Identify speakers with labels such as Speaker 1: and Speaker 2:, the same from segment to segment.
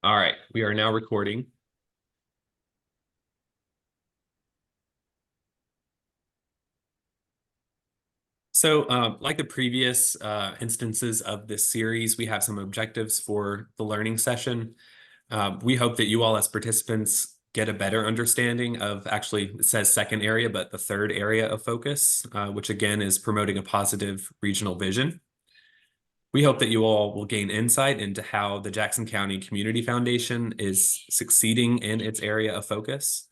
Speaker 1: All right, we are now recording. So, like the previous instances of this series, we have some objectives for the learning session. We hope that you all as participants get a better understanding of, actually, it says second area, but the third area of focus, which again is promoting a positive regional vision. We hope that you all will gain insight into how the Jackson County Community Foundation is succeeding in its area of focus.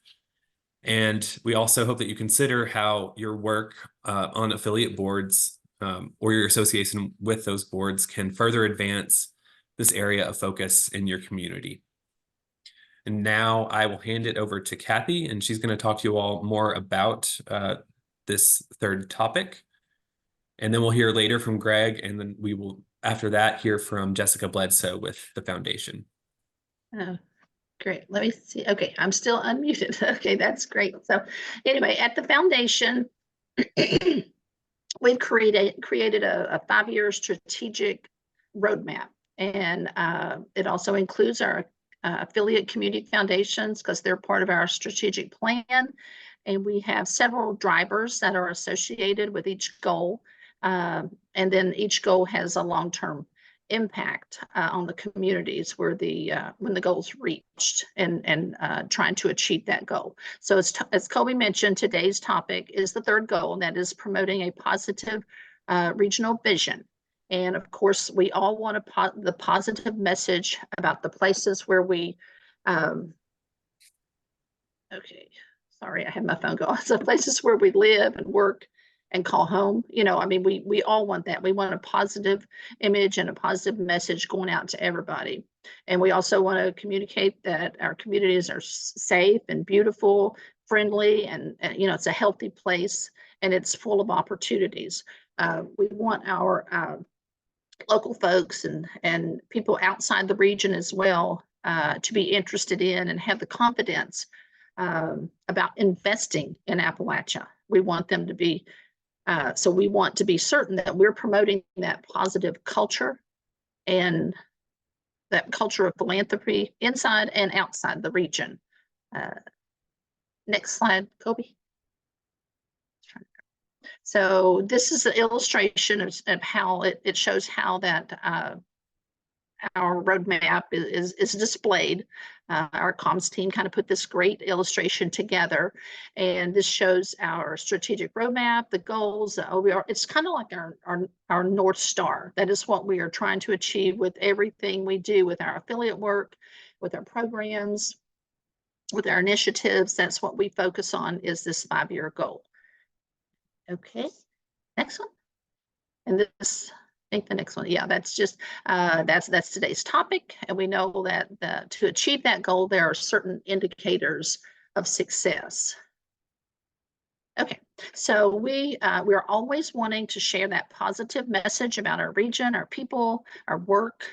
Speaker 1: And we also hope that you consider how your work on affiliate boards or your association with those boards can further advance this area of focus in your community. And now I will hand it over to Kathy, and she's going to talk to you all more about this third topic. And then we'll hear later from Greg, and then we will, after that, hear from Jessica Bledsoe with the foundation.
Speaker 2: Oh, great. Let me see. Okay, I'm still unmuted. Okay, that's great. So anyway, at the foundation, we've created a 5-year strategic roadmap, and it also includes our affiliate community foundations because they're part of our strategic plan. And we have several drivers that are associated with each goal. And then each goal has a long-term impact on the communities where when the goal is reached and trying to achieve that goal. So as Colby mentioned, today's topic is the third goal, and that is promoting a positive regional vision. And of course, we all want the positive message about the places where we, okay, sorry, I had my phone go off. So places where we live and work and call home. I mean, we all want that. We want a positive image and a positive message going out to everybody. And we also want to communicate that our communities are safe and beautiful, friendly, and it's a healthy place and it's full of opportunities. We want our local folks and people outside the region as well to be interested in and have the confidence about investing in Appalachia. We want them to be so we want to be certain that we're promoting that positive culture and that culture of philanthropy inside and outside the region. Next slide, Kobe. So this is an illustration of how it shows how that our roadmap is displayed. Our comms team kind of put this great illustration together, and this shows our strategic roadmap, the goals, the OBR. It's kind of like our North Star. That is what we are trying to achieve with everything we do with our affiliate work, with our programs, with our initiatives. That's what we focus on, is this 5-year goal. Okay, next one. And this, I think the next one, yeah, that's just that's today's topic, and we know that to achieve that goal, there are certain indicators of success. Okay, so we're always wanting to share that positive message about our region, our people, our work.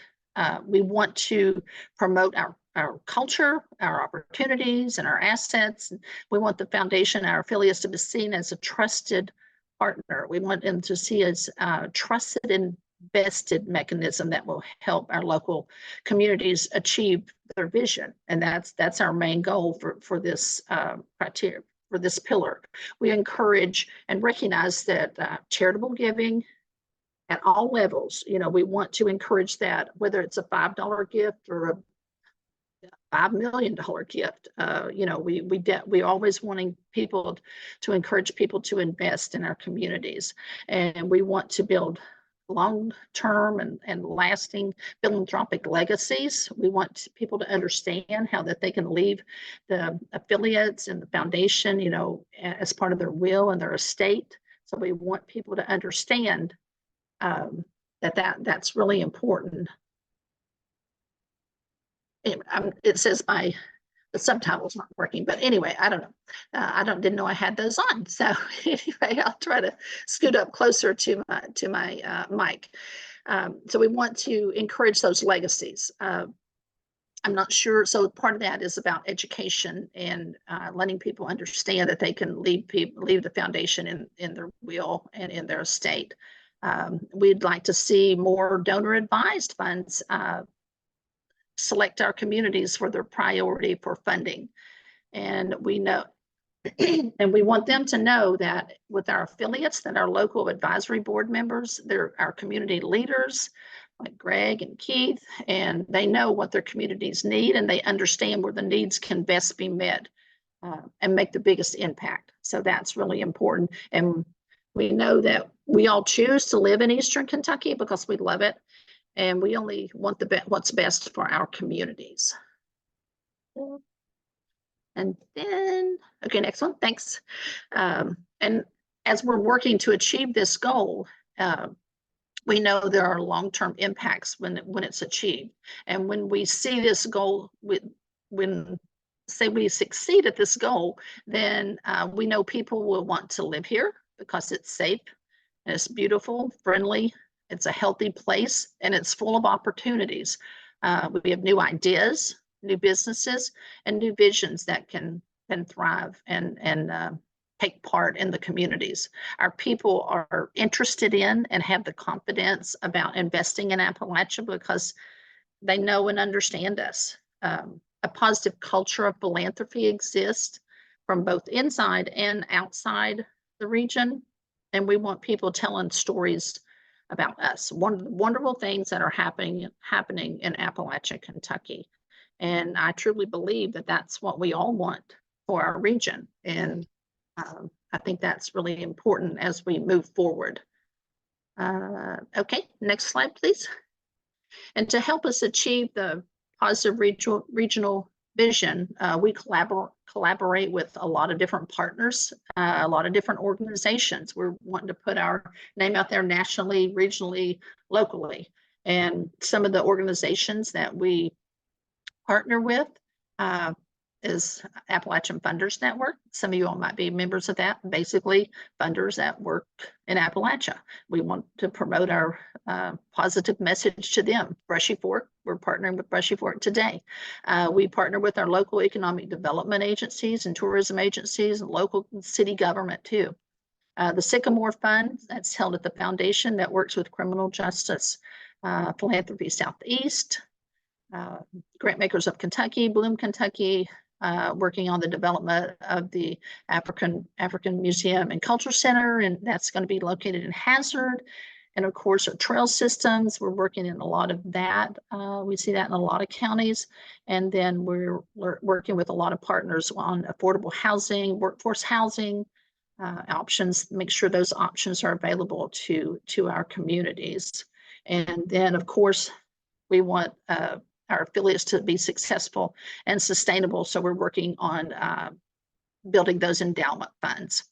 Speaker 2: We want to promote our culture, our opportunities, and our assets. We want the foundation, our affiliates, to be seen as a trusted partner. We want them to see as trusted and vested mechanism that will help our local communities achieve their vision. And that's our main goal for this criteria, for this pillar. We encourage and recognize that charitable giving at all levels, we want to encourage that, whether it's a $5 gift or a $5 million gift. We always wanting people to encourage people to invest in our communities, and we want to build long-term and lasting philanthropic legacies. We want people to understand how that they can leave the affiliates and the foundation, as part of their will and their estate. So we want people to understand that's really important. It says the subtitle's not working, but anyway, I don't know. I didn't know I had those on. So anyway, I'll try to scoot up closer to my mic. So we want to encourage those legacies. I'm not sure. So part of that is about education and letting people understand that they can leave the foundation in their will and in their estate. We'd like to see more donor advised funds select our communities for their priority for funding. And we know, and we want them to know that with our affiliates, that our local advisory board members, they're our community leaders, like Greg and Keith, and they know what their communities need, and they understand where the needs can best be met and make the biggest impact. So that's really important. And we know that we all choose to live in Eastern Kentucky because we love it, and we only want what's best for our communities. And then, okay, next one, thanks. And as we're working to achieve this goal, we know there are long-term impacts when it's achieved. And when we see this goal, when say we succeed at this goal, then we know people will want to live here because it's safe and it's beautiful, friendly, it's a healthy place, and it's full of opportunities. We have new ideas, new businesses, and new visions that can thrive and take part in the communities. Our people are interested in and have the confidence about investing in Appalachia because they know and understand us. A positive culture of philanthropy exists from both inside and outside the region, and we want people telling stories about us, wonderful things that are happening in Appalachia, Kentucky. And I truly believe that that's what we all want for our region. And I think that's really important as we move forward. Okay, next slide, please. And to help us achieve the positive regional vision, we collaborate with a lot of different partners, a lot of different organizations. We're wanting to put our name out there nationally, regionally, locally. And some of the organizations that we partner with is Appalachian Funders Network. Some of you all might be members of that. Basically, funders that work in Appalachia. We want to promote our positive message to them. Brushy Fork, we're partnering with Brushy Fork today. We partner with our local economic development agencies and tourism agencies and local city government too. The Sycamore Fund, that's held at the foundation that works with criminal justice, Philanthropy Southeast, Grantmakers of Kentucky, Bloom Kentucky, working on the development of the African Museum and Culture Center, and that's going to be located in Hazard. And of course, our trail systems, we're working in a lot of that. We see that in a lot of counties. And then we're working with a lot of partners on affordable housing, workforce housing options, make sure those options are available to our communities. And then, of course, we want our affiliates to be successful and sustainable. So we're working on building those endowment funds.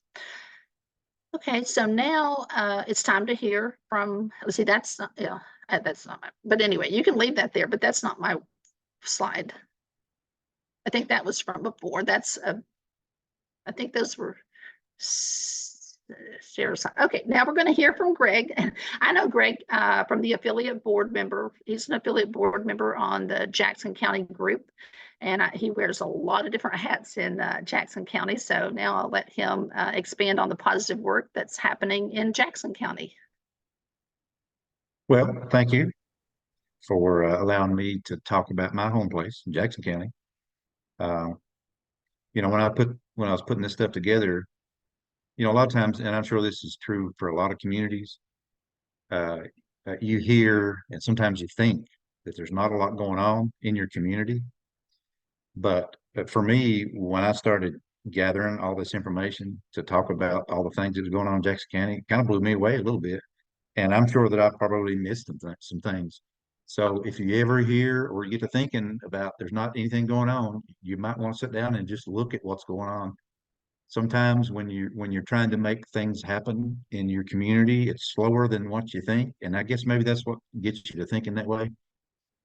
Speaker 2: Okay, so now it's time to hear from, let's see, that's not, yeah, that's not my, but anyway, you can leave that there, but that's not my slide. I think that was from before. That's, I think those were shares. Okay, now we're going to hear from Greg. I know Greg from the affiliate board member. He's an affiliate board member on the Jackson County group, and he wears a lot of different hats in Jackson County. So now I'll let him expand on the positive work that's happening in Jackson County.
Speaker 3: Well, thank you for allowing me to talk about my home place in Jackson County. You know, when I was putting this stuff together, you know, a lot of times, and I'm sure this is true for a lot of communities, you hear and sometimes you think that there's not a lot going on in your community. But for me, when I started gathering all this information to talk about all the things that was going on in Jackson County, it kind of blew me away a little bit. And I'm sure that I probably missed some things. So if you ever hear or you get to thinking about there's not anything going on, you might want to sit down and just look at what's going on. Sometimes when you're trying to make things happen in your community, it's slower than what you think. And I guess maybe that's what gets you to thinking that way.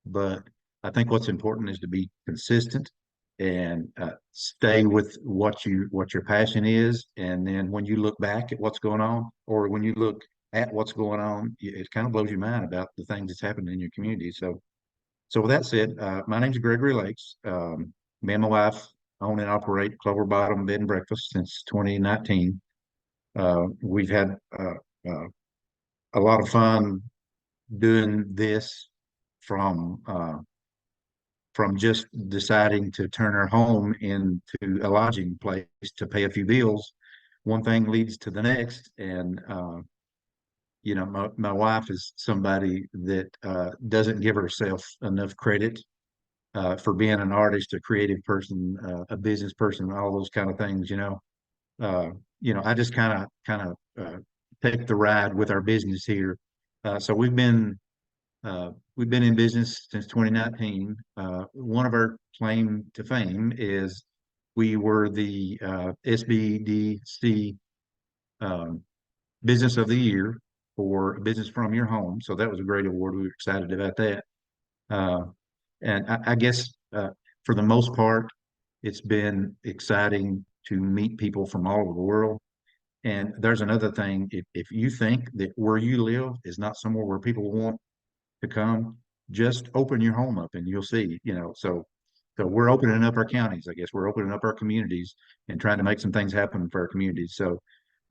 Speaker 3: But I think what's important is to be consistent and stay with what your passion is. And then when you look back at what's going on, or when you look at what's going on, it kind of blows your mind about the things that's happening in your community. So with that said, my name's Gregory Lakes. Me and my wife own and operate Clover Bottom Bed and Breakfast since 2019. We've had a lot of fun doing this from from just deciding to turn our home into a lodging place to pay a few bills. One thing leads to the next, and you know, my wife is somebody that doesn't give herself enough credit for being an artist, a creative person, a business person, all those kind of things. Uh, I just kind of take the ride with our business here. So we've been in business since 2019. One of our claim to fame is we were the SBDC um, Business of the Year for Business from Your Home. So that was a great award. We were excited about that. Uh, and I guess for the most part, it's been exciting to meet people from all over the world. And there's another thing, if you think that where you live is not somewhere where people want to come, just open your home up and you'll see, so we're opening up our counties, I guess. We're opening up our communities and trying to make some things happen for our communities. So,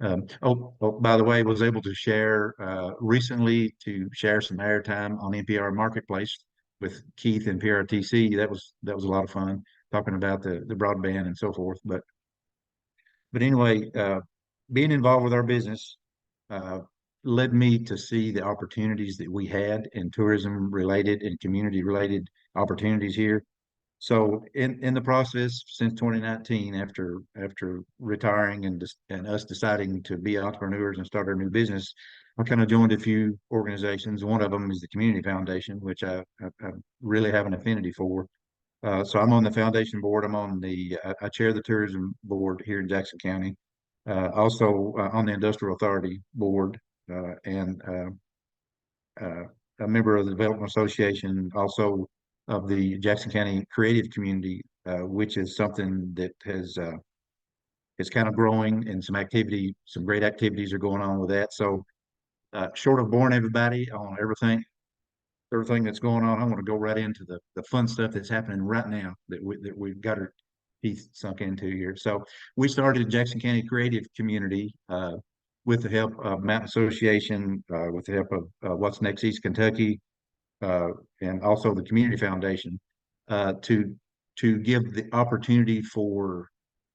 Speaker 3: by the way, was able to share recently to share some airtime on NPR Marketplace with Keith and PRTC. That was a lot of fun talking about the broadband and so forth. But anyway, being involved with our business uh, led me to see the opportunities that we had in tourism related and community related opportunities here. So in the process since 2019, after retiring and us deciding to be entrepreneurs and start our new business, I kind of joined a few organizations. One of them is the Community Foundation, which I really have an affinity for. So I'm on the foundation board. I chair the tourism board here in Jackson County. Also on the Industrial Authority board and a member of the Development Association, also of the Jackson County Creative Community, which is something that is kind of growing, and some great activities are going on with that. So short of boring everybody on everything that's going on, I want to go right into the fun stuff that's happening right now that we've got our teeth sunk into here. So we started Jackson County Creative Community with the help of Mountain Association, with the help of What's Next East Kentucky, and also the Community Foundation, to give the opportunity for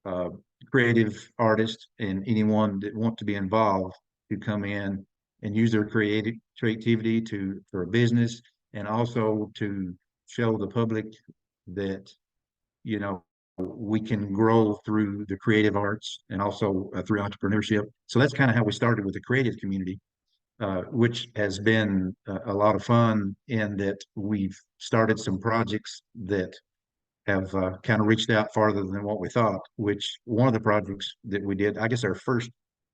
Speaker 3: uh, creative artists and anyone that want to be involved to come in and use their creativity for a business, and also to show the public that you know we can grow through the creative arts and also through entrepreneurship. So that's kind of how we started with the creative community, which has been a lot of fun in that we've started some projects that have kind of reached out farther than what we thought. Which one of the projects that we did, I guess our first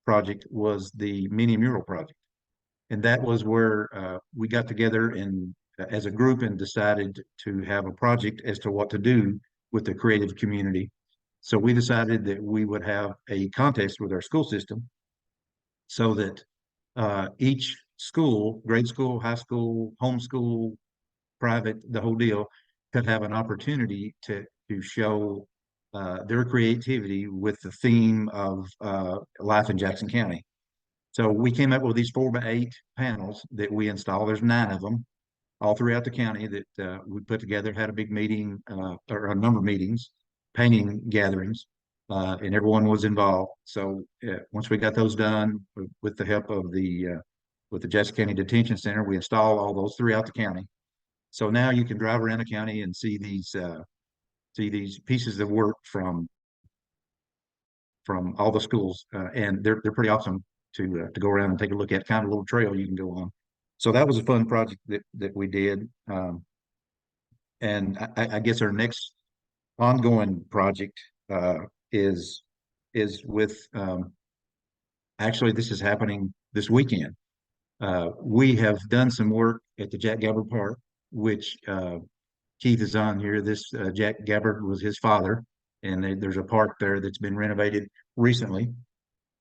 Speaker 3: project, was the mini mural project, and that was where we got together and as a group and decided to have a project as to what to do with the creative community. So we decided that we would have a contest with our school system so that each school, grade school, high school, homeschool, private, the whole deal, could have an opportunity to show their creativity with the theme of life in Jackson County. So we came up with these 4x8 panels that we install. There's 9 of them all throughout the county that we put together, had a big meeting or a number of meetings, painting gatherings, and everyone was involved. So once we got those done with the help of with the Jackson County Detention Center, we installed all those throughout the county. So now you can drive around the county and see these pieces of work from all the schools, and they're pretty awesome to go around and take a look at. Kind of a little trail you can go on. So that was a fun project that we did. And I guess our next ongoing project is with actually this is happening this weekend. We have done some work at the Jack Gabbard Park, which Keith is on here. This Jack Gabbard was his father, and there's a park there that's been renovated recently.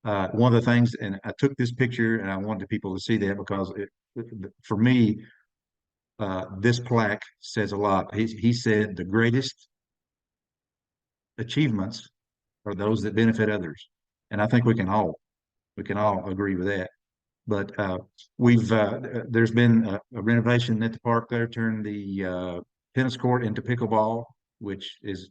Speaker 3: One of the things, and I took this picture and I wanted people to see that because for me, this plaque says a lot. He said the greatest achievements are those that benefit others, and I think we can all agree with that. But we've there's been a renovation at the park there, turned the tennis court into pickleball, which is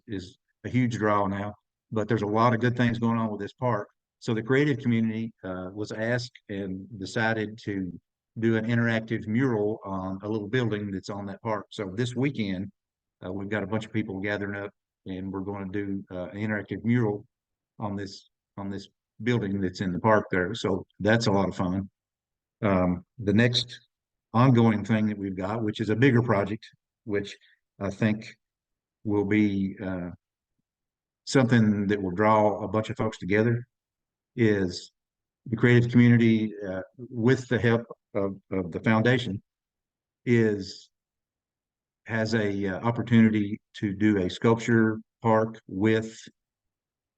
Speaker 3: a huge draw now. But there's a lot of good things going on with this park. So the creative community was asked and decided to do an interactive mural on a little building that's on that park. So this weekend, we've got a bunch of people gathering up, and we're going to do an interactive mural on this building that's in the park there. So that's a lot of fun. The next ongoing thing that we've got, which is a bigger project, which I think will be something that will draw a bunch of folks together, is the creative community, with the help of the foundation, has a opportunity to do a sculpture park with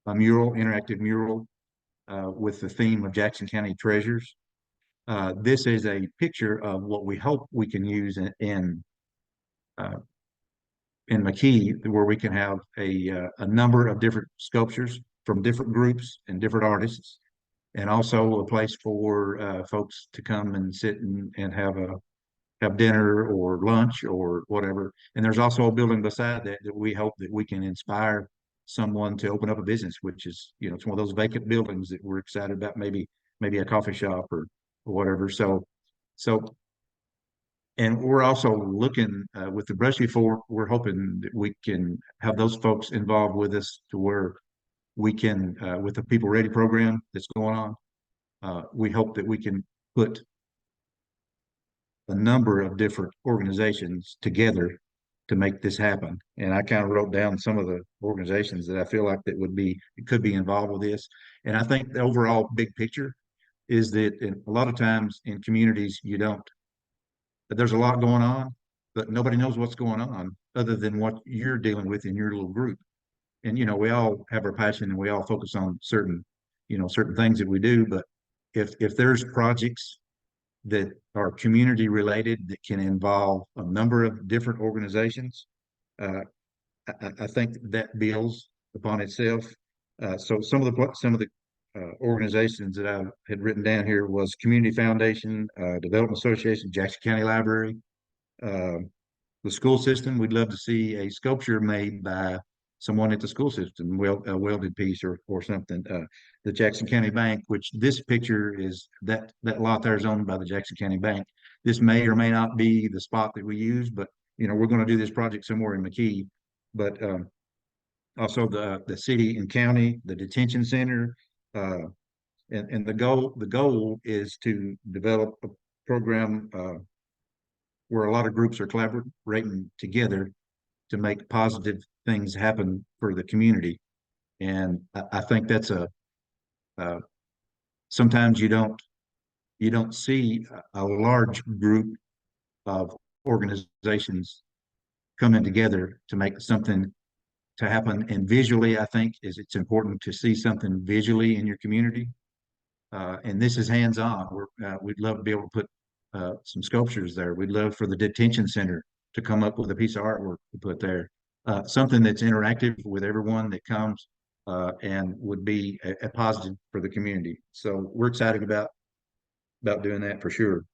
Speaker 3: a mural, interactive mural, with the theme of Jackson County Treasures. This is a picture of what we hope we can use in McKee, where we can have a number of different sculptures from different groups and different artists, and also a place for folks to come and sit and have dinner or lunch or whatever. And there's also a building beside that we hope that we can inspire someone to open up a business, which is, it's one of those vacant buildings that we're excited about, maybe a coffee shop or whatever. So and we're also looking with the Brushy Fork, we're hoping that we can have those folks involved with us to where we can, with the People Ready program that's going on, we hope that we can put a number of different organizations together to make this happen. And I kind of wrote down some of the organizations that I feel like that could be involved with this. And I think the overall big picture is that a lot of times in communities, there's a lot going on, but nobody knows what's going on other than what you're dealing with in your little group. And, we all have our passion and we all focus on certain things that we do. But if there's projects that are community related that can involve a number of different organizations, I think that builds upon itself. So some of the organizations that I had written down here was Community Foundation, Development Association, Jackson County Library, the school system. We'd love to see a sculpture made by someone at the school system, a welded piece or something. The Jackson County Bank, which this picture is that lot there is owned by the Jackson County Bank. This may or may not be the spot that we use, but we're going to do this project somewhere in McKee. But also the city and county, the detention center, and the goal is to develop a program where a lot of groups are collaborating together to make positive things happen for the community. And I think that's sometimes you don't see a large group of organizations coming together to make something to happen. And visually, I think it's important to see something visually in your community. And this is hands-on. We'd love to be able to put some sculptures there. We'd love for the detention center to come up with a piece of artwork to put there. Something that's interactive with everyone that comes, and would be a positive for the community. So we're excited about doing that for sure.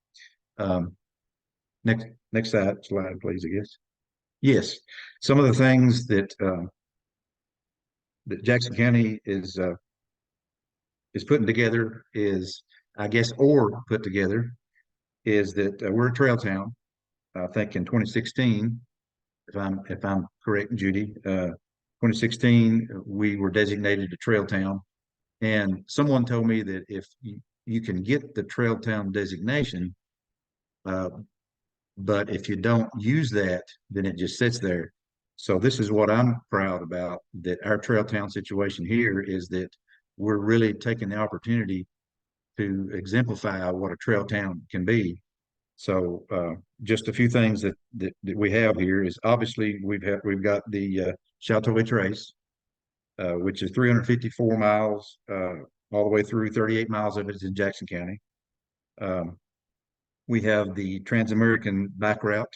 Speaker 3: Next slide, please, I guess. Yes, some of the things that Jackson County is putting together is, I guess, or put together is that we're a trail town. I think in 2016, if I'm correct, Judy, 2016 we were designated a trail town, and someone told me that if you can get the trail town designation, but if you don't use that, then it just sits there. So this is what I'm proud about, that our trail town situation here is that we're really taking the opportunity to exemplify what a trail town can be. So just a few things that we have here is, obviously we've got the Chateau Trace, which is 354 miles all the way through. 38 miles of it is in Jackson County. We have the Trans-American Bike Route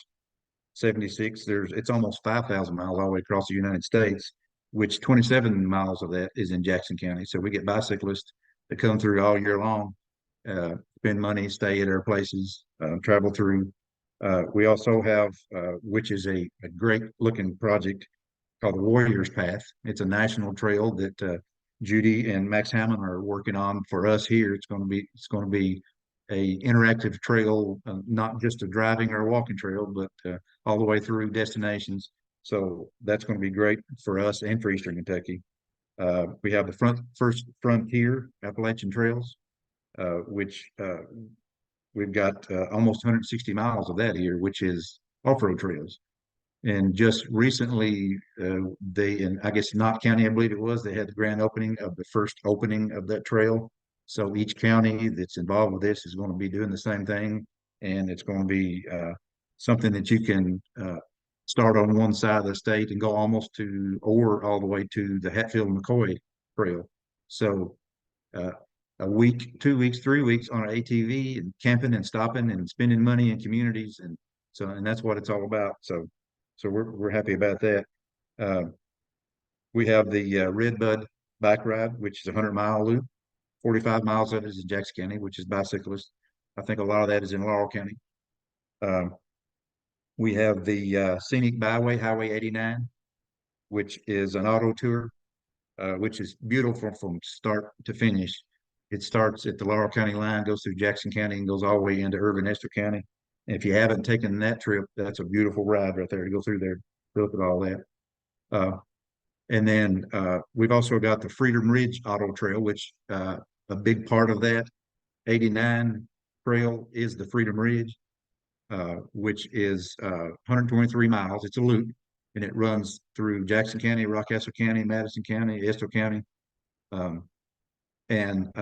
Speaker 3: 76. It's almost 5,000 miles all the way across the United States, which 27 miles of that is in Jackson County. So we get bicyclists that come through all year long, spend money, stay at our places, travel through We also have, which is a great looking project called the Warriors Path. It's a national trail that Judy and Max Hammond are working on for us here. It's going to be a interactive trail, not just a driving or walking trail, but all the way through destinations. So that's going to be great for us and for Eastern Kentucky. We have the First Frontier Appalachian Trails, which we've got almost 160 miles of that here, which is off-road trails. And just recently, they in I guess Knott County, I believe it was, they had the grand opening of the first opening of that trail. So each county that's involved with this is going to be doing the same thing, and it's going to be something that you can start on one side of the state and go almost to, or all the way to the Hatfield McCoy Trail. So a week, 2 weeks, 3 weeks on an ATV and camping and stopping and spending money in communities, and so that's what it's all about. So we're happy about that. We have the Redbud Bike Ride, which is a 100-mile loop. 45 miles of it is in Jackson County, which is bicyclist. I think a lot of that is in Laurel County. We have the Scenic Byway, Highway 89, which is an auto tour, which is beautiful from start to finish. It starts at the Laurel County line, goes through Jackson County, and goes all the way into Irvin Ester County. And if you haven't taken that trip, that's a beautiful ride right there to go through there, to look at all that. And then we've also got the Freedom Ridge Auto Trail, which a big part of that 89 trail is the Freedom Ridge, which is 123 miles. It's a loop, and it runs through Jackson County, Rockcastle County, Madison County, Estill County. And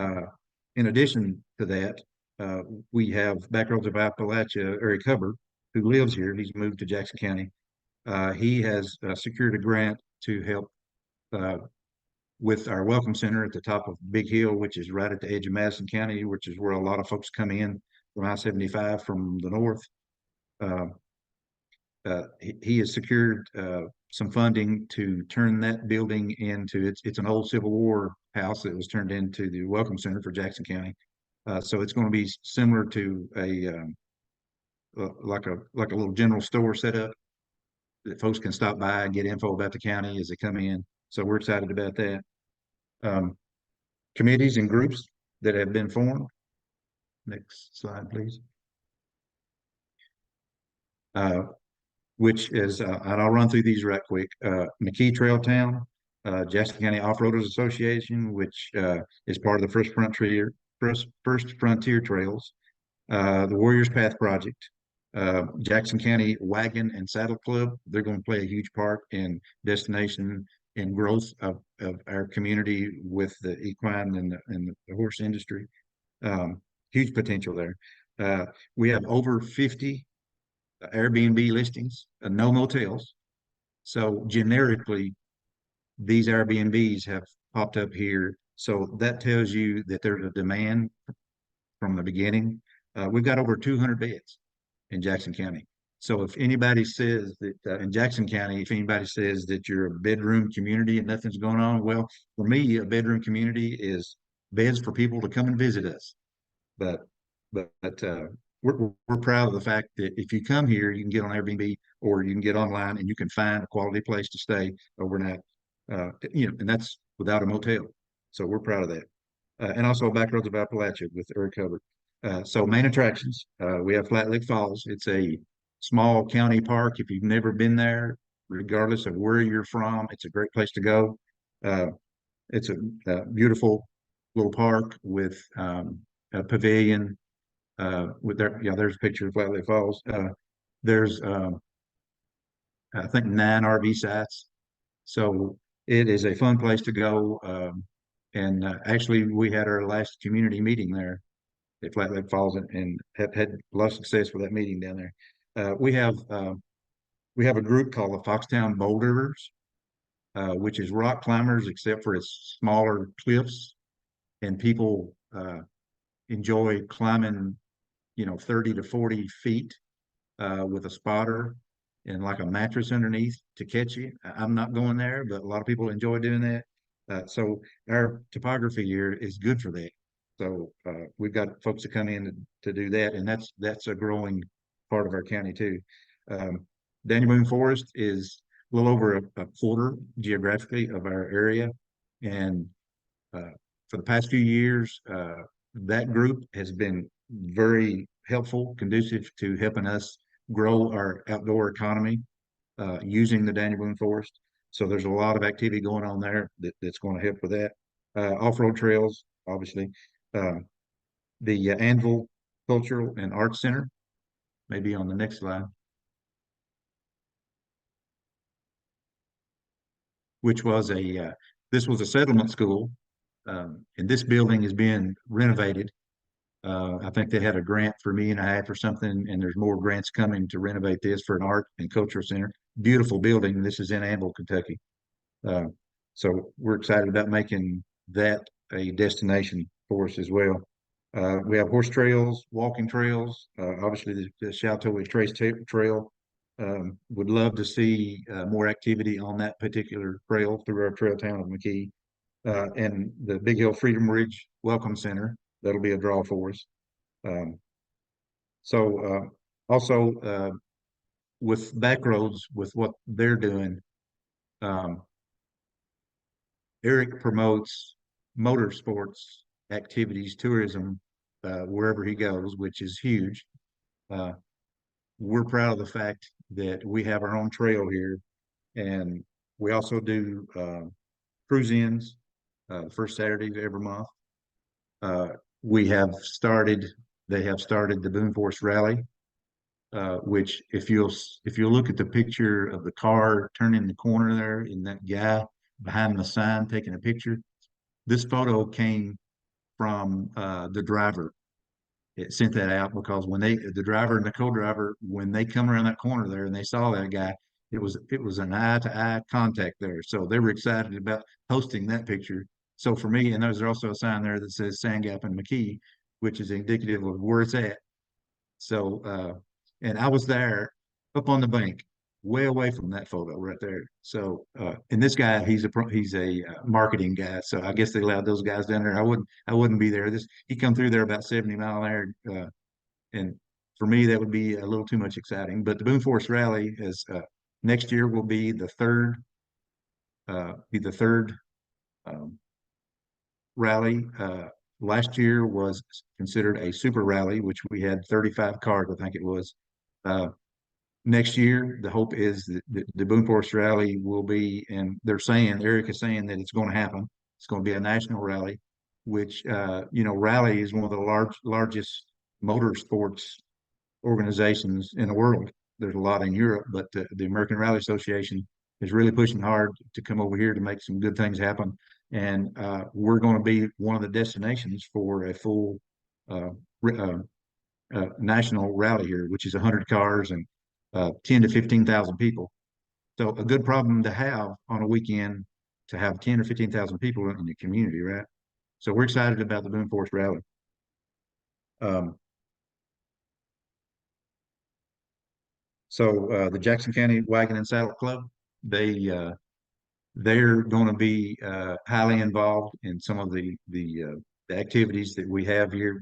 Speaker 3: in addition to that, we have Backroads of Appalachia, Eric Hubbard, who lives here. He's moved to Jackson County. He has secured a grant to help with our Welcome Center at the top of Big Hill, which is right at the edge of Madison County, which is where a lot of folks come in from I-75 from the north. He has secured some funding to turn that building into, it's an old Civil War house that was turned into the Welcome Center for Jackson County. So it's going to be similar to like a little general store setup that folks can stop by and get info about the county as they come in. So we're excited about that. Committees and groups that have been formed. Next slide, please. Which is, and I'll run through these right quick. McKee Trail Town, Jackson County Off-Roaders Association, which is part of the First Frontier Trails, the Warriors Path Project, Jackson County Wagon and Saddle Club. They're going to play a huge part in destination and growth of our community with the equine and the horse industry. Huge potential there. We have over 50 Airbnb listings, no motels. So generically, these Airbnbs have popped up here. So that tells you that there's a demand from the beginning. We've got over 200 beds in Jackson County. So if anybody says that in Jackson County, if anybody says that you're a bedroom community and nothing's going on, well, for me, a bedroom community is beds for people to come and visit us. But we're proud of the fact that if you come here, you can get on Airbnb or you can get online and you can find a quality place to stay overnight. And that's without a motel. So we're proud of that. And also Backroads of Appalachia with Eric Hubbard. So main attractions, we have Flat Lake Falls. It's a small county park. If you've never been there, regardless of where you're from, it's a great place to go. It's a beautiful little park with a pavilion. There's a picture of Flat Lake Falls. There's I think 9 RV sites. So it is a fun place to go. And actually, we had our last community meeting there at Flat Lake Falls and have had a lot of success with that meeting down there. We have a group called the Foxtown Boulderers, which is rock climbers, except for its smaller cliffs, and people enjoy climbing, 30 to 40 feet with a spotter and like a mattress underneath to catch you. I'm not going there, but a lot of people enjoy doing that. So our topography here is good for that. So we've got folks that come in to do that, and that's a growing part of our county too. Daniel Boone Forest is a little over a quarter geographically of our area. And for the past few years, that group has been very helpful, conducive to helping us grow our outdoor economy using the Daniel Boone Forest. So there's a lot of activity going on there that's going to help with that. Off-road trails, obviously. The Anvil Cultural and Arts Center, maybe on the next slide, which was this was a settlement school, and this building is being renovated. I think they had a grant for $1.5 million or something, and there's more grants coming to renovate this for an art and cultural center. Beautiful building. This is in Anvil, Kentucky. So we're excited about making that a destination for us as well. We have horse trails, walking trails, obviously the Chateau Trace Trail. Would love to see more activity on that particular trail through our trail town of McKee. And the Big Hill Freedom Ridge Welcome Center, that'll be a draw for us. Also, with Backroads, with what they're doing, Eric promotes motorsports activities, tourism, wherever he goes, which is huge. We're proud of the fact that we have our own trail here, and we also do cruise-ins the first Saturday of every month. They have started the Boone Forest Rally, which if you'll look at the picture of the car turning the corner there, and that guy behind the sign taking a picture, this photo came from the driver. It sent that out because when the driver and the co-driver, when they come around that corner there and they saw that guy, it was an eye-to-eye contact there. So they were excited about posting that picture. So for me, and there's also a sign there that says Sand Gap and McKee, which is indicative of where it's at. So, and I was there up on the bank, way away from that photo right there. So, and this guy, he's a marketing guy. So I guess they allowed those guys down there. I wouldn't be there. He come through there about 70 mile an hour. And for me, that would be a little too much exciting. But the Boone Forest Rally is next year will be the third rally. Last year was considered a super rally, which we had 35 cars, I think it was. Next year, the hope is that the Boone Forest Rally will be, and Eric is saying that it's going to happen. It's going to be a national rally, which, Rally is one of the largest motorsports organizations in the world. There's a lot in Europe, but the American Rally Association is really pushing hard to come over here to make some good things happen. And we're going to be one of the destinations for a full national rally here, which is 100 cars and 10 to 15,000 people. So a good problem to have on a weekend, to have 10 or 15,000 people in the community, right? So we're excited about the Boone Forest Rally. So the Jackson County Wagon and Saddle Club, they're going to be highly involved in some of the activities that we have here.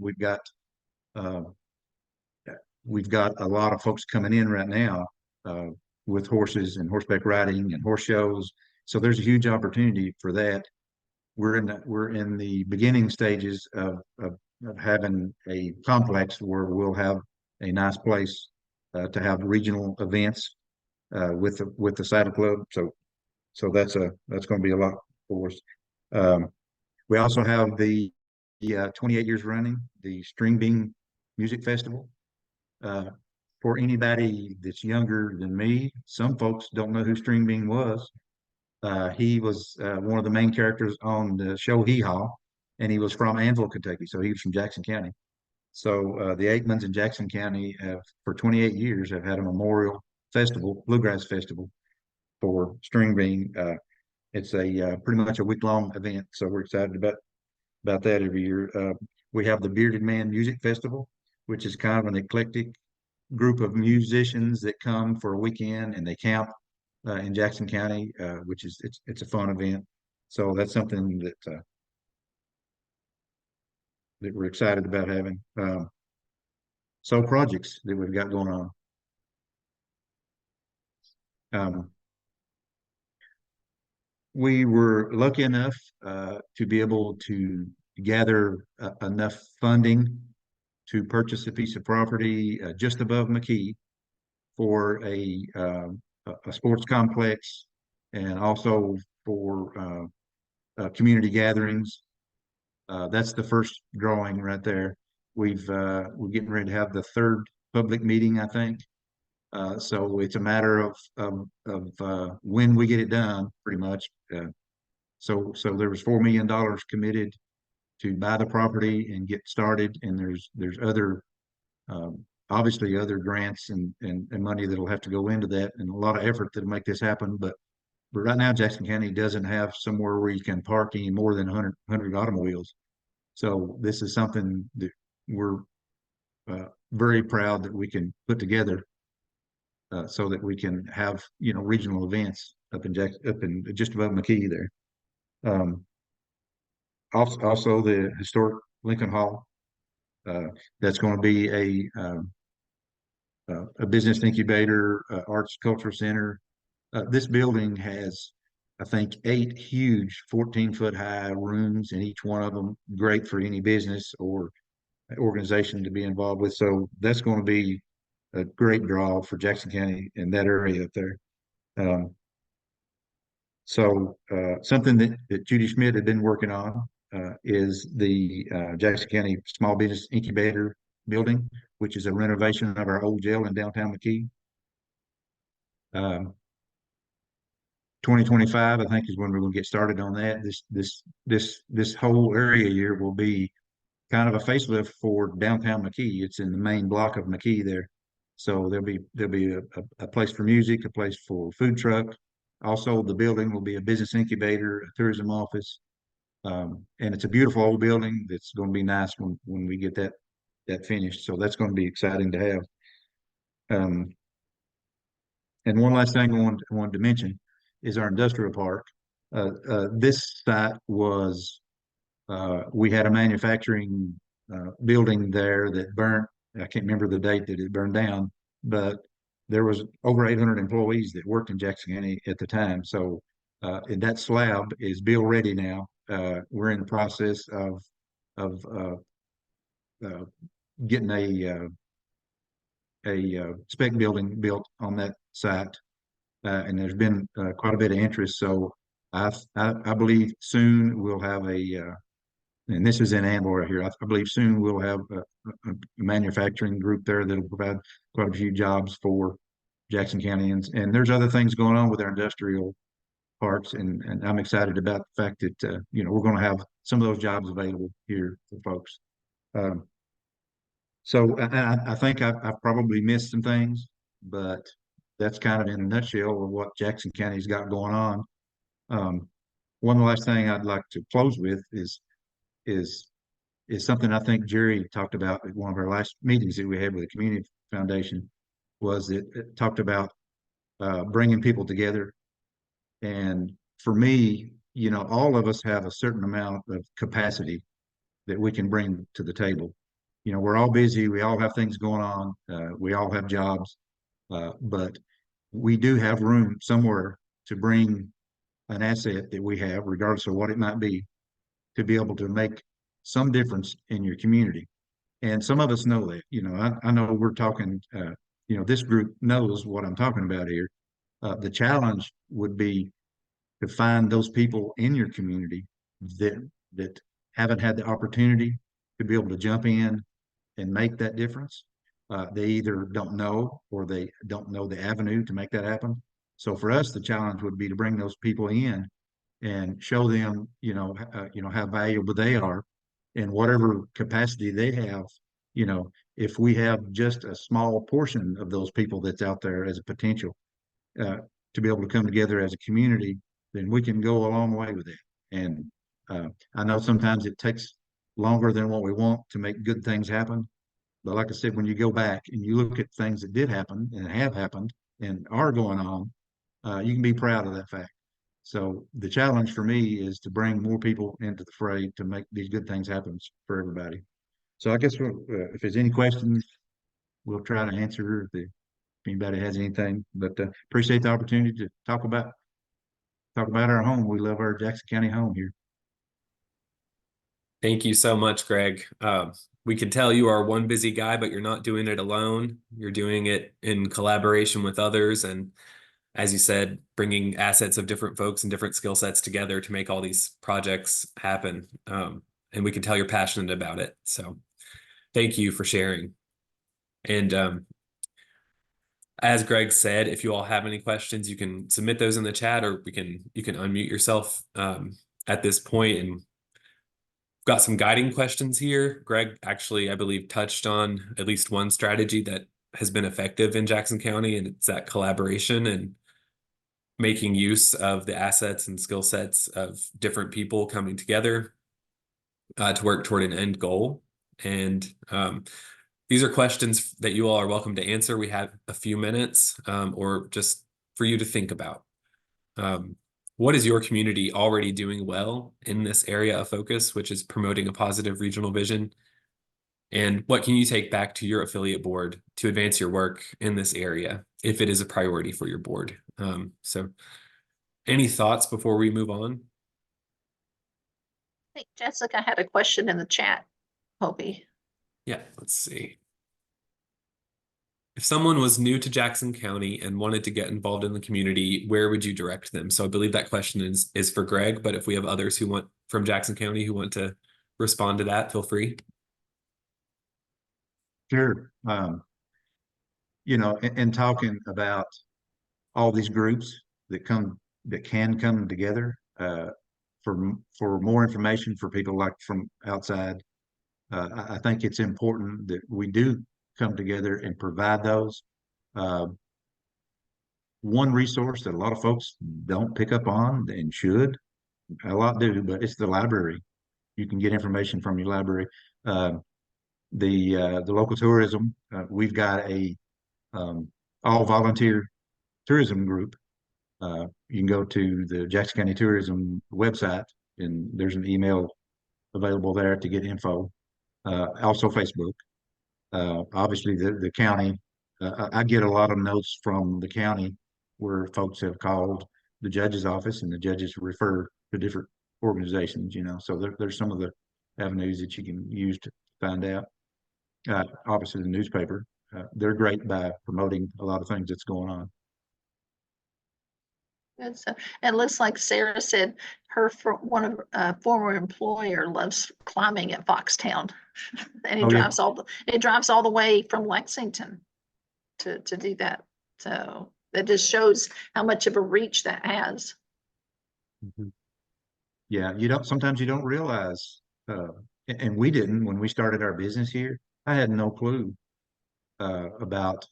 Speaker 3: We've got a lot of folks coming in right now with horses and horseback riding and horse shows. So there's a huge opportunity for that. We're in the beginning stages of having a complex where we'll have a nice place to have regional events with the Saddle Club. So that's going to be a lot for us. We also have the 28 years running the String Bean Music Festival. For anybody that's younger than me, some folks don't know who String Bean was. He was one of the main characters on the show Hee Haw, and he was from Anvil, Kentucky, so he was from Jackson County. So the Aikmans in Jackson County for 28 years have had a memorial festival, bluegrass festival, for String Bean. It's a pretty much a week-long event, so we're excited about that every year. We have the Bearded Man Music Festival, which is kind of an eclectic group of musicians that come for a weekend and they camp in Jackson County, which is it's a fun event. So that's something that we're excited about having. So projects that we've got going on. We were lucky enough to be able to gather enough funding to purchase a piece of property just above McKee for a sports complex and also for community gatherings. That's the first drawing right there. We're getting ready to have the third public meeting, I think. So it's a matter of when we get it done, pretty much. So there was $4 million committed to buy the property and get started, and there's other obviously other grants and money that'll have to go into that, and a lot of effort that'll make this happen. But right now, Jackson County doesn't have somewhere where you can park any more than 100 automobiles. So this is something that we're very proud that we can put together so that we can have, regional events up in just above McKee there. Also the historic Lincoln Hall. That's going to be a business incubator, arts cultural center. This building has, I think, 8 huge 14-foot high rooms, and each one of them great for any business or organization to be involved with. So that's going to be a great draw for Jackson County in that area up there. Something that Judy Schmidt had been working on is the Jackson County Small Business Incubator building, which is a renovation of our old jail in downtown McKee. 2025, I think, is when we're going to get started on that. This whole area here will be kind of a facelift for downtown McKee. It's in the main block of McKee there. So there'll be a place for music, a place for food truck. Also, the building will be a business incubator, a tourism office. And it's a beautiful old building that's going to be nice when we get that finished. So that's going to be exciting to have. And one last thing I wanted to mention is our industrial park. This site was, we had a manufacturing building there that burnt. I can't remember the date that it burned down, but there was over 800 employees that worked in Jackson County at the time. So and that slab is bill ready now. We're in the process of getting a spec building built on that site, and there's been quite a bit of interest. So I believe soon we'll have and this is in Ambler here. I believe soon we'll have a manufacturing group there that'll provide quite a few jobs for Jackson County, and there's other things going on with our industrial parks, and I'm excited about the fact that we're going to have some of those jobs available here for folks. So I think I've probably missed some things, but that's kind of in a nutshell of what Jackson County's got going on. One last thing I'd like to close with is something I think Jerry talked about at one of our last meetings that we had with the Community Foundation. Was it talked about bringing people together. And for me, all of us have a certain amount of capacity that we can bring to the table. We're all busy. We all have things going on. We all have jobs, but we do have room somewhere to bring an asset that we have, regardless of what it might be, to be able to make some difference in your community. And some of us know that. I know we're talking, this group knows what I'm talking about here. The challenge would be to find those people in your community that haven't had the opportunity to be able to jump in and make that difference. They either don't know or they don't know the avenue to make that happen. So for us, the challenge would be to bring those people in and show them, how valuable they are in whatever capacity they have. If we have just a small portion of those people that's out there as a potential to be able to come together as a community, then we can go a long way with it. And I know sometimes it takes longer than what we want to make good things happen. But like I said, when you go back and you look at things that did happen and have happened and are going on, you can be proud of that fact. So the challenge for me is to bring more people into the fray to make these good things happen for everybody. So I guess if there's any questions, we'll try to answer if anybody has anything, but appreciate the opportunity to talk about our home. We love our Jackson County home here.
Speaker 1: Thank you so much, Greg. We can tell you are one busy guy, but you're not doing it alone. You're doing it in collaboration with others. And as you said, bringing assets of different folks and different skill sets together to make all these projects happen. And we can tell you're passionate about it. So thank you for sharing. And as Greg said, if you all have any questions, you can submit those in the chat, or you can unmute yourself at this point. And got some guiding questions here. Greg actually, I believe, touched on at least one strategy that has been effective in Jackson County, and it's that collaboration and making use of the assets and skill sets of different people coming together to work toward an end goal. And these are questions that you all are welcome to answer. We have a few minutes, or just for you to think about. What is your community already doing well in this area of focus, which is promoting a positive regional vision? And what can you take back to your affiliate board to advance your work in this area, if it is a priority for your board? So any thoughts before we move on?
Speaker 2: I think Jessica had a question in the chat, Hobie.
Speaker 1: Yeah, let's see. If someone was new to Jackson County and wanted to get involved in the community, where would you direct them? So I believe that question is for Greg, but if we have others from Jackson County who want to respond to that, feel free.
Speaker 3: Sure. In talking about all these groups that can come together, for more information for people like from outside, I think it's important that we do come together and provide those. One resource that a lot of folks don't pick up on and should, a lot do, but it's the library. You can get information from your library. The local tourism, we've got a all volunteer tourism group. You can go to the Jackson County Tourism website, and there's an email available there to get info. Also Facebook. Obviously the county, I get a lot of notes from the county where folks have called the judge's office, and the judges refer to different organizations, so there's some of the avenues that you can use to find out. Obviously the newspaper, they're great by promoting a lot of things that's going on.
Speaker 2: Good. So it looks like Sarah said one of former employer loves climbing at Foxtown, and he drives all the way from Lexington to do that. So that just shows how much of a reach that has.
Speaker 3: Mm-hmm. Yeah, sometimes you don't realize, and we didn't when we started our business here. I had no clue about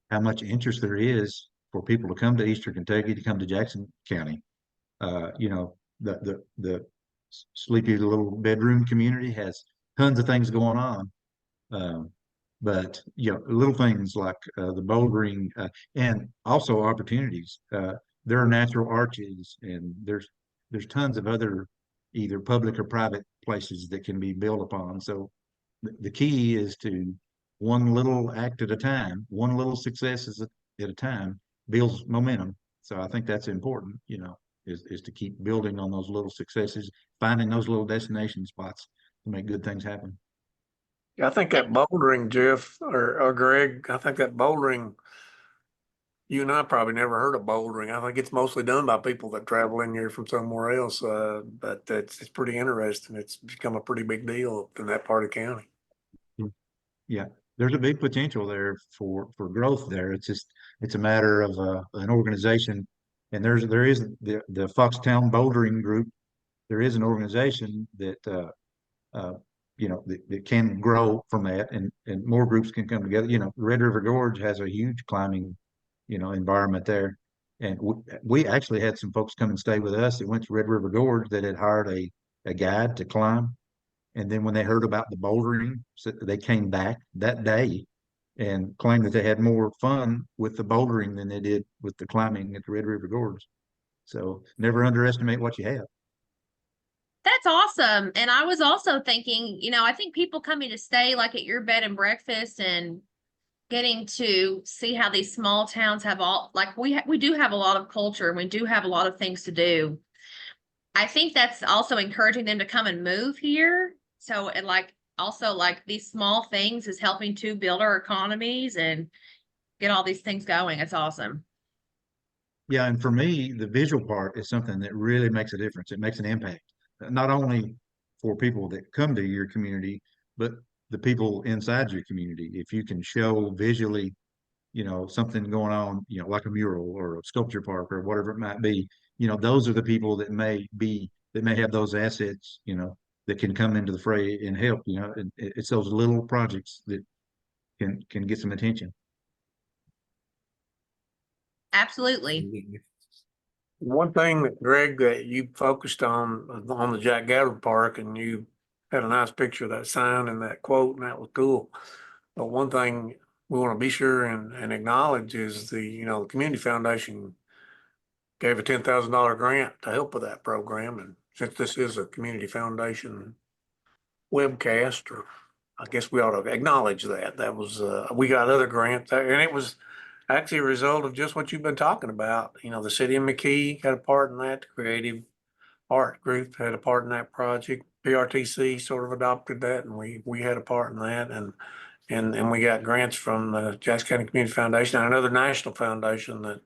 Speaker 3: how much interest there is for people to come to Eastern Kentucky, to come to Jackson County. The sleepy little bedroom community has tons of things going on. But little things like the bouldering, and also opportunities. There are natural arches, and there's tons of other either public or private places that can be built upon. So the key is to one little act at a time, one little success at a time builds momentum. So I think that's important, is to keep building on those little successes, finding those little destination spots to make good things happen.
Speaker 4: Yeah, I think that bouldering, Jeff or Greg, I think that bouldering, you and I probably never heard of bouldering. I think it's mostly done by people that travel in here from somewhere else. But it's pretty interesting. It's become a pretty big deal in that part of the county.
Speaker 3: Yeah, there's a big potential there for growth there. It's a matter of an organization, and there is the Foxtown Bouldering Group. There is an organization that that can grow from that, and more groups can come together. Red River Gorge has a huge climbing environment there, and we actually had some folks come and stay with us that went to Red River Gorge that had hired a guide to climb. And then when they heard about the bouldering, so they came back that day and claimed that they had more fun with the bouldering than they did with the climbing at the Red River Gorge. So never underestimate what you have.
Speaker 5: That's awesome. And I was also thinking, I think people coming to stay like at your bed and breakfast and getting to see how these small towns have all, like we do have a lot of culture and we do have a lot of things to do. I think that's also encouraging them to come and move here. So and like also like these small things is helping to build our economies and get all these things going. It's awesome.
Speaker 3: Yeah, and for me, the visual part is something that really makes a difference. It makes an impact, not only for people that come to your community, but the people inside your community. If you can show visually, something going on, like a mural or a sculpture park or whatever it might be, those are the people that may have those assets, that can come into the fray and help, it's those little projects that can get some attention.
Speaker 5: Absolutely.
Speaker 4: One thing that Greg, that you focused on the Jack Gathering Park, and you had a nice picture of that sign and that quote, and that was cool. But one thing we want to be sure and acknowledge is the Community Foundation gave a $10,000 grant to help with that program. And since this is a Community Foundation webcast, or I guess we ought to acknowledge that. That was, we got other grants there, and it was actually a result of just what you've been talking about. The city of McKee had a part in that. The Creative Art Group had a part in that project. PRTC sort of adopted that, and we had a part in that. And we got grants from the Jackson County Community Foundation and another national foundation that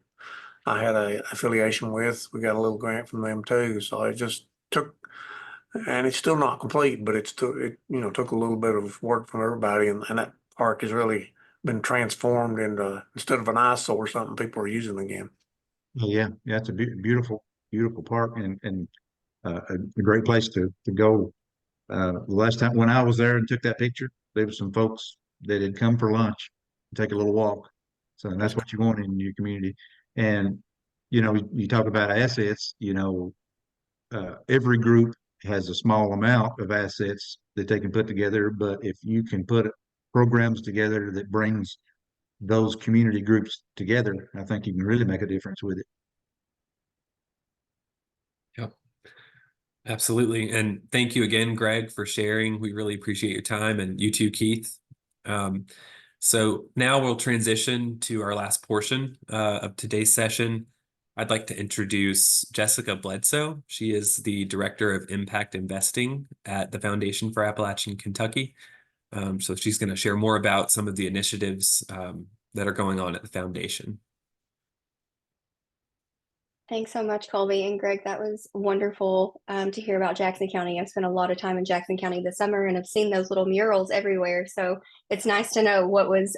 Speaker 4: I had a affiliation with. We got a little grant from them too. So it just took, and it's still not complete, but it took a little bit of work from everybody, and that park has really been transformed into, instead of an eyesore, something people are using again.
Speaker 3: Oh, yeah, it's a beautiful, beautiful park and a great place to go. The last time when I was there and took that picture, there was some folks that had come for lunch, take a little walk. So that's what you want in your community. And you talk about assets. Every group has a small amount of assets that they can put together, but if you can put programs together that brings those community groups together, I think you can really make a difference with it.
Speaker 1: Yep. Absolutely. And thank you again, Greg, for sharing. We really appreciate your time, and you too, Keith. So now we'll transition to our last portion of today's session. I'd like to introduce Jessica Bledsoe. She is the Director of Impact Investing at the Foundation for Appalachian Kentucky. So she's going to share more about some of the initiatives that are going on at the foundation.
Speaker 6: Thanks so much, Colby and Greg. That was wonderful to hear about Jackson County. I've spent a lot of time in Jackson County this summer, and I've seen those little murals everywhere. So it's nice to know what was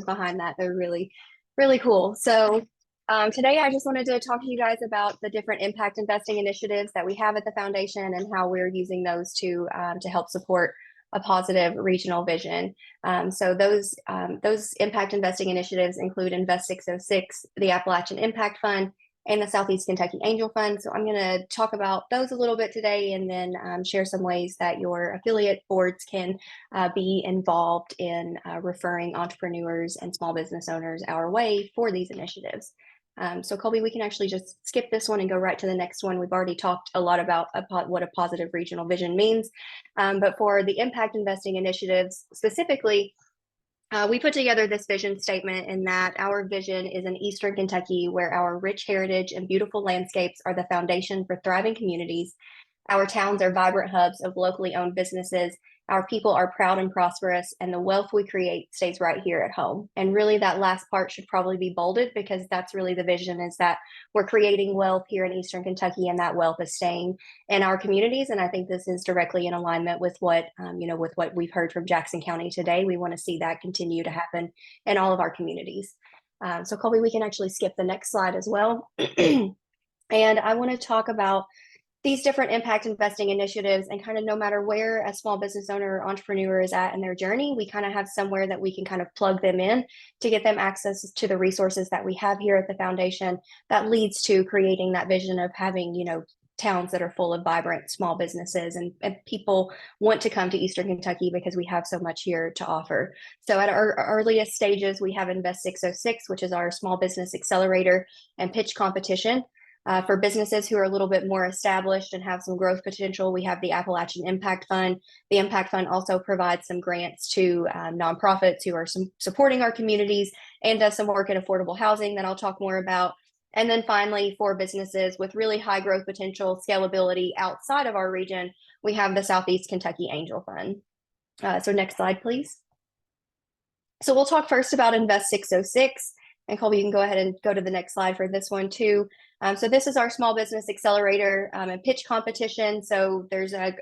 Speaker 6: behind that. They're really, really cool. So today I just wanted to talk to you guys about the different impact investing initiatives that we have at the foundation and how we're using those to help support a positive regional vision. So those impact investing initiatives include Invest 606, the Appalachian Impact Fund, and the Southeast Kentucky Angel Fund. So I'm going to talk about those a little bit today, and then share some ways that your affiliate boards can be involved in referring entrepreneurs and small business owners our way for these initiatives. So Colby, we can actually just skip this one and go right to the next one. We've already talked a lot about what a positive regional vision means, but for the impact investing initiatives specifically, we put together this vision statement in that our vision is in Eastern Kentucky, where our rich heritage and beautiful landscapes are the foundation for thriving communities. Our towns are vibrant hubs of locally owned businesses. Our people are proud and prosperous, and the wealth we create stays right here at home. And really that last part should probably be bolded, because that's really the vision, is that we're creating wealth here in Eastern Kentucky, and that wealth is staying in our communities. And I think this is directly in alignment with what, with what we've heard from Jackson County today. We want to see that continue to happen in all of our communities. So Colby, we can actually skip the next slide as well. And I want to talk about these different impact investing initiatives, and kind of no matter where a small business owner or entrepreneur is at in their journey, we kind of have somewhere that we can kind of plug them in to get them access to the resources that we have here at the foundation that leads to creating that vision of having, towns that are full of vibrant small businesses, and people want to come to Eastern Kentucky because we have so much here to offer. So at our earliest stages, we have Invest 606, which is our small business accelerator and pitch competition. For businesses who are a little bit more established and have some growth potential, we have the Appalachian Impact Fund. The Impact Fund also provides some grants to nonprofits who are supporting our communities and does some work in affordable housing that I'll talk more about. And then finally, for businesses with really high growth potential, scalability outside of our region, we have the Southeast Kentucky Angel Fund. So next slide, please. So we'll talk first about Invest 606. And Colby, you can go ahead and go to the next slide for this one too. So this is our small business accelerator and pitch competition. So there's a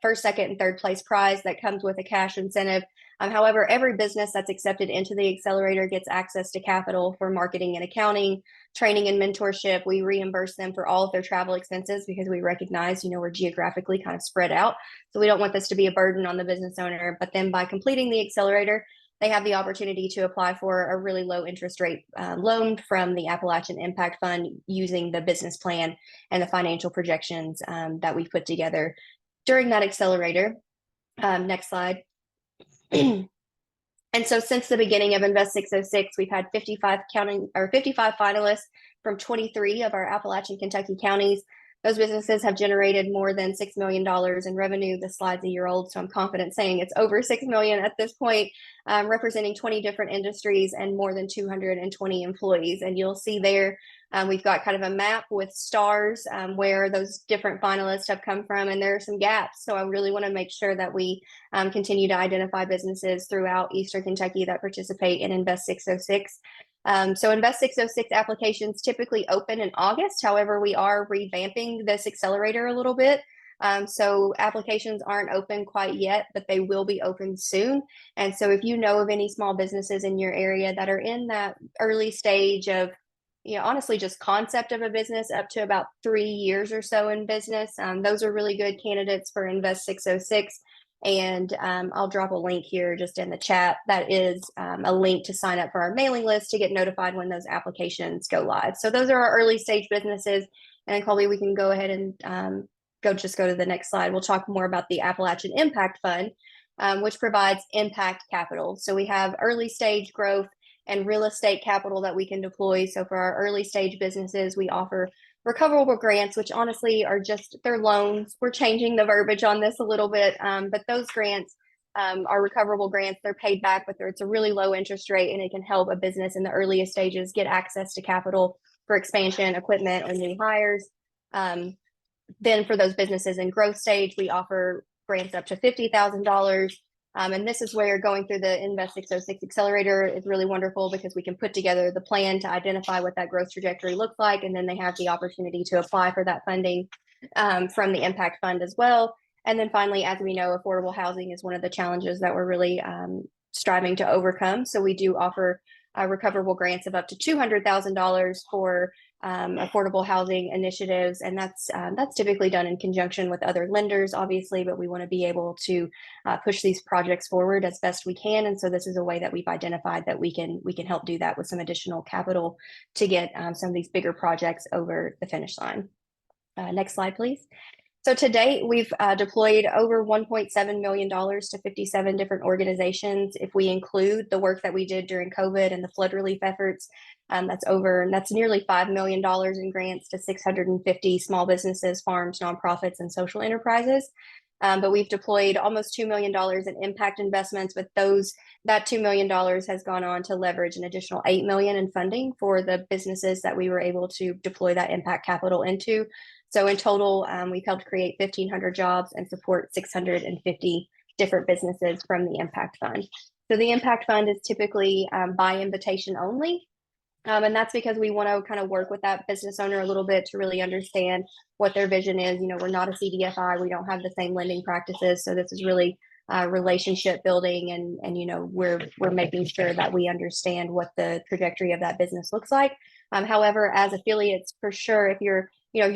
Speaker 6: first, second, and third place prize that comes with a cash incentive. However, every business that's accepted into the accelerator gets access to capital for marketing and accounting, training and mentorship. We reimburse them for all of their travel expenses because we recognize, we're geographically kind of spread out. So we don't want this to be a burden on the business owner. But then by completing the accelerator, they have the opportunity to apply for a really low interest rate loan from the Appalachian Impact Fund using the business plan and the financial projections that we've put together during that accelerator. Next slide. And so since the beginning of Invest 606, we've had 55 finalists from 23 of our Appalachian Kentucky counties. Those businesses have generated more than $6 million in revenue. The slide's a year old, so I'm confident saying it's over $6 million at this point, representing 20 different industries and more than 220 employees. And you'll see there, we've got kind of a map with stars where those different finalists have come from, and there are some gaps. So I really want to make sure that we continue to identify businesses throughout Eastern Kentucky that participate in Invest 606. So Invest 606 applications typically open in August. However, we are revamping this accelerator a little bit. So applications aren't open quite yet, but they will be open soon. And so if you know of any small businesses in your area that are in that early stage of, honestly, just concept of a business up to about 3 years or so in business, those are really good candidates for Invest 606. And I'll drop a link here just in the chat. That is a link to sign up for our mailing list to get notified when those applications go live. So those are our early stage businesses. And Colby, we can go ahead and go to the next slide. We'll talk more about the Appalachian Impact Fund, which provides impact capital. So we have early stage growth and real estate capital that we can deploy. So for our early stage businesses, we offer recoverable grants, which honestly are they're loans. We're changing the verbiage on this a little bit, but those grants are recoverable grants. They're paid back, but it's a really low interest rate, and it can help a business in the earliest stages get access to capital for expansion, equipment, or new hires. Then for those businesses in growth stage, we offer grants up to $50,000. And this is where going through the Invest 606 accelerator is really wonderful because we can put together the plan to identify what that growth trajectory looks like. And then they have the opportunity to apply for that funding from the Impact Fund as well. And then finally, as we know, affordable housing is one of the challenges that we're really striving to overcome. So we do offer recoverable grants of up to $200,000 for affordable housing initiatives, and that's typically done in conjunction with other lenders, obviously, but we want to be able to push these projects forward as best we can. And so this is a way that we've identified that we can help do that with some additional capital to get some of these bigger projects over the finish line. Next slide, please. So to date, we've deployed over $1.7 million to 57 different organizations. If we include the work that we did during COVID and the flood relief efforts, that's nearly $5 million in grants to 650 small businesses, farms, nonprofits, and social enterprises. But we've deployed almost $2 million in impact investments. But that $2 million has gone on to leverage an additional $8 million in funding for the businesses that we were able to deploy that impact capital into. So in total, we've helped create 1,500 jobs and support 650 different businesses from the Impact Fund. So the Impact Fund is typically by invitation only. And that's because we want to kind of work with that business owner a little bit to really understand what their vision is. We're not a CDFI. We don't have the same lending practices. So this is really relationship building, and we're making sure that we understand what the trajectory of that business looks like. However, as affiliates, for sure, if you're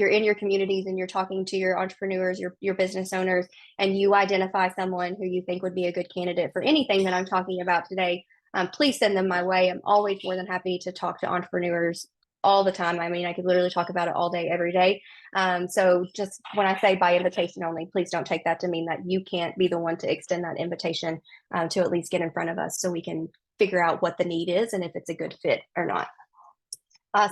Speaker 6: in your communities and you're talking to your entrepreneurs, your business owners, and you identify someone who you think would be a good candidate for anything that I'm talking about today, please send them my way. I'm always more than happy to talk to entrepreneurs all the time. I mean, I could literally talk about it all day, every day. So just when I say by invitation only, please don't take that to mean that you can't be the one to extend that invitation to at least get in front of us so we can figure out what the need is and if it's a good fit or not.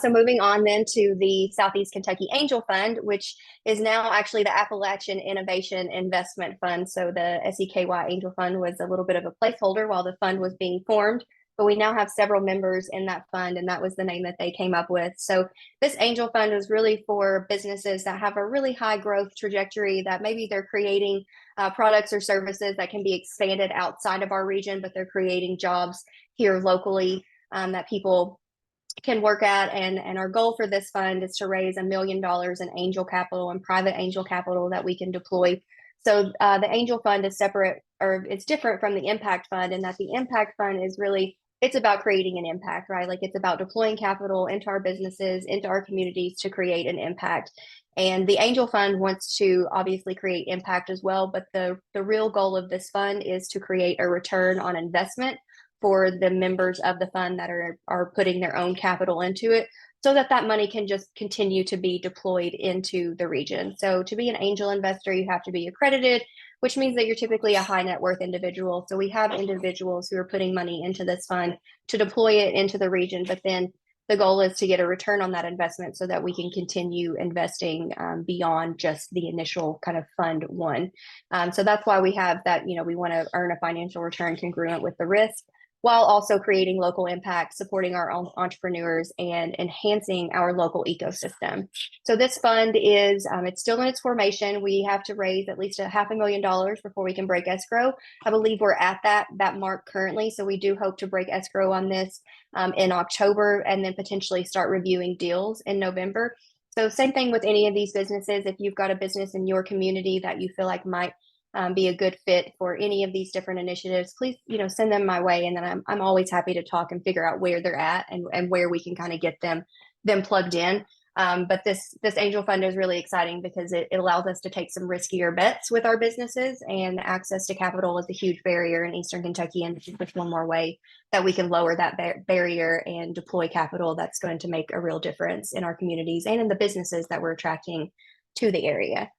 Speaker 6: So moving on then to the Southeast Kentucky Angel Fund, which is now actually the Appalachian Innovation Investment Fund. So the SEKY Angel Fund was a little bit of a placeholder while the fund was being formed, but we now have several members in that fund, and that was the name that they came up with. So this Angel Fund is really for businesses that have a really high growth trajectory, that maybe they're creating products or services that can be expanded outside of our region, but they're creating jobs here locally that people can work at. And our goal for this fund is to raise $1 million in angel capital and private angel capital that we can deploy. So the angel fund is separate, or it's different from the impact fund, in that the impact fund is really, it's about creating an impact, right? Like it's about deploying capital into our businesses, into our communities to create an impact. And the angel fund wants to obviously create impact as well, but the real goal of this fund is to create a return on investment for the members of the fund that are putting their own capital into it, so that that money can just continue to be deployed into the region. So to be an angel investor, you have to be accredited, which means that you're typically a high net worth individual. So we have individuals who are putting money into this fund to deploy it into the region, but then the goal is to get a return on that investment so that we can continue investing beyond just the initial kind of fund one. So that's why we have that, we want to earn a financial return congruent with the risk, while also creating local impact, supporting our own entrepreneurs, and enhancing our local ecosystem. So this fund is, it's still in its formation. We have to raise at least $500,000 before we can break escrow. I believe we're at that mark currently. So we do hope to break escrow on this in October, and then potentially start reviewing deals in November. So same thing with any of these businesses. If you've got a business in your community that you feel like might be a good fit for any of these different initiatives, please, send them my way. And then I'm always happy to talk and figure out where they're at and where we can kind of get them plugged in. But this angel fund is really exciting because it allows us to take some riskier bets with our businesses, and access to capital is a huge barrier in Eastern Kentucky. And this is just one more way that we can lower that barrier and deploy capital that's going to make a real difference in our communities and in the businesses that we're attracting to the area.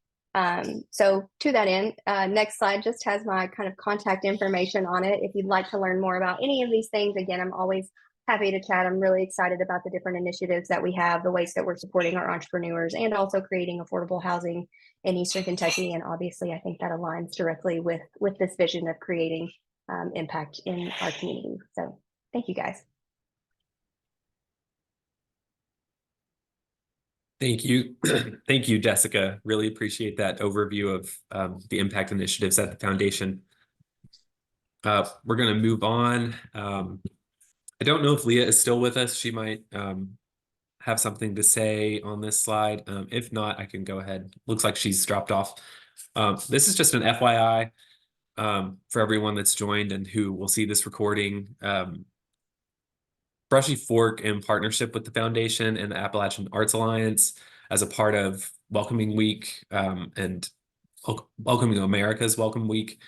Speaker 6: So to that end, next slide just has my kind of contact information on it. If you'd like to learn more about any of these things, again, I'm always happy to chat. I'm really excited about the different initiatives that we have, the ways that we're supporting our entrepreneurs, and also creating affordable housing in Eastern Kentucky. And obviously, I think that aligns directly with this vision of creating impact in our community. So thank you, guys.
Speaker 1: Thank you. Thank you, Jessica. Really appreciate that overview of the impact initiatives at the foundation. We're going to move on. I don't know if Leah is still with us. She might have something to say on this slide. If not, I can go ahead. Looks like she's dropped off. This is just an FYI for everyone that's joined and who will see this recording. Brushy Fork, in partnership with the foundation and the Appalachian Arts Alliance, as a part of Welcoming Week and Welcoming America's Welcome Week,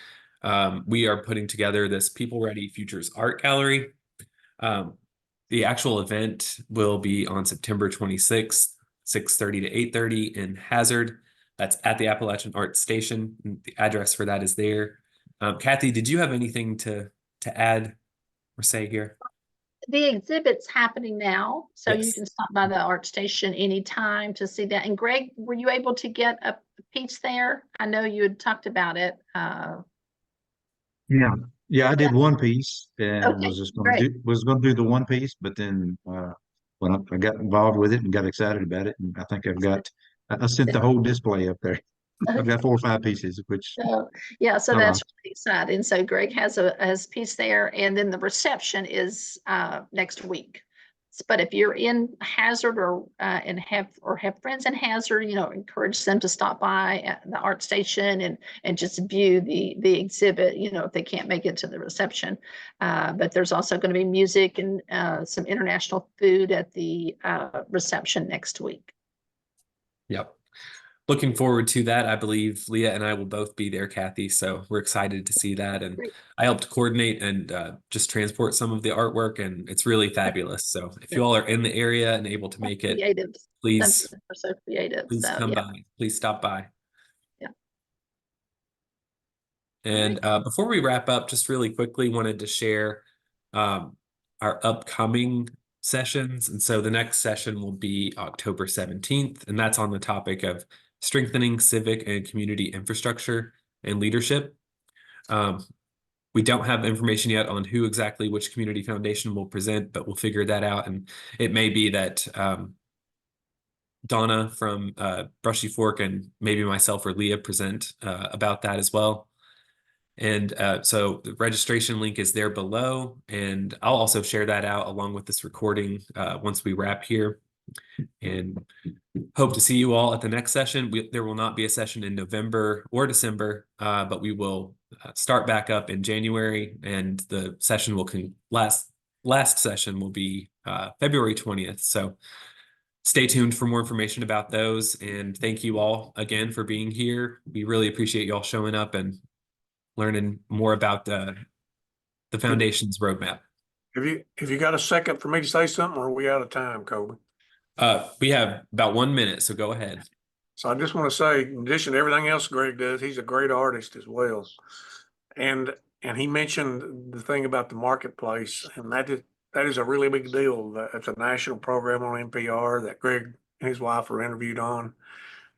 Speaker 1: we are putting together this People Ready Futures Art Gallery. The actual event will be on September 26th, 6:30 to 8:30 in Hazard. That's at the Appalachian Arts Station. The address for that is there. Kathy, did you have anything to add or say here?
Speaker 2: The exhibit's happening now, so you
Speaker 1: Yes.
Speaker 2: can stop by the art station anytime to see that. And Greg, were you able to get a piece there? I know you had talked about it.
Speaker 3: Yeah, I did one piece and
Speaker 2: Okay,
Speaker 3: was just
Speaker 2: great.
Speaker 3: gonna do the one piece, but then when I got involved with it and got excited about it, and I think I sent the whole display up there. I've got 4 or 5 pieces, which
Speaker 2: So, yeah, so
Speaker 3: I
Speaker 2: that's
Speaker 3: like.
Speaker 2: really exciting. So Greg has a piece there, and then the reception is next week. But if you're in Hazard or have friends in Hazard, encourage them to stop by at the art station and just view the exhibit, if they can't make it to the reception. But there's also going to be music and some international food at the reception next week.
Speaker 1: Yep. Looking forward to that. I believe Leah and I will both be there, Kathy. So we're excited to see that. And
Speaker 2: Great.
Speaker 1: I helped coordinate and just transport some of the artwork, and it's really fabulous. So if you all are in the area and able to make it,
Speaker 2: Creative.
Speaker 1: please
Speaker 2: Some are so creative. So,
Speaker 1: come
Speaker 2: yeah.
Speaker 1: by. Please stop by.
Speaker 2: Yeah.
Speaker 1: And before we wrap up, just really quickly wanted to share our upcoming sessions. And so the next session will be October 17th, and that's on the topic of strengthening civic and community infrastructure and leadership. We don't have information yet on who exactly which community foundation will present, but we'll figure that out. And it may be that Donna from Brushy Fork and maybe myself or Leah present about that as well. And so the registration link is there below, and I'll also share that out along with this recording once we wrap here. And hope to see you all at the next session. There will not be a session in November or December, but we will start back up in January, and the session will last session will be February 20th. So stay tuned for more information about those. And thank you all again for being here. We really appreciate y'all showing up and learning more about the foundation's roadmap.
Speaker 4: Have you got a second for me to say something, or are we out of time, Kobe?
Speaker 1: We have about 1 minute, so go ahead.
Speaker 4: So I just want to say, in addition to everything else Greg does, he's a great artist as well. And he mentioned the thing about the marketplace, and that is a really big deal. It's a national program on NPR that Greg and his wife were interviewed on.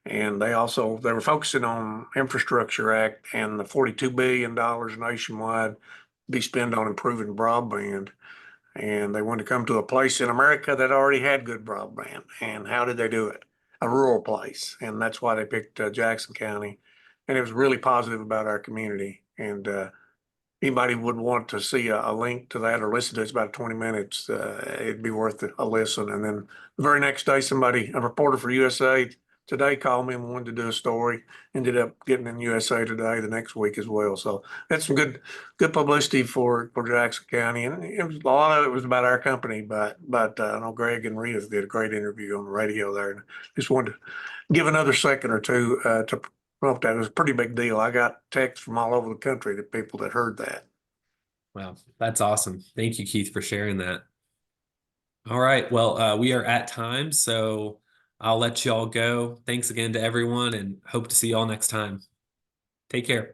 Speaker 4: And they were focusing on Infrastructure Act and the $42 billion nationwide be spent on improving broadband. And they wanted to come to a place in America that already had good broadband. And how did they do it? A rural place. And that's why they picked Jackson County. And it was really positive about our community. And anybody would want to see a link to that or listen to it. It's about 20 minutes. It'd be worth a listen. And then the very next day, a reporter for USA Today called me and wanted to do a story. Ended up getting in USA Today the next week as well. So that's some good publicity for Jackson County. And a lot of it was about our company, but I know Greg and Rita did a great interview on the radio there. And just wanted to give another second or two to promote that. It was a pretty big deal. I got texts from all over the country to people that heard that.
Speaker 1: Wow, that's awesome. Thank you, Keith, for sharing that. All right, well, we are at time, so I'll let y'all go. Thanks again to everyone, and hope to see y'all next time. Take care.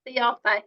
Speaker 2: See y'all. Bye.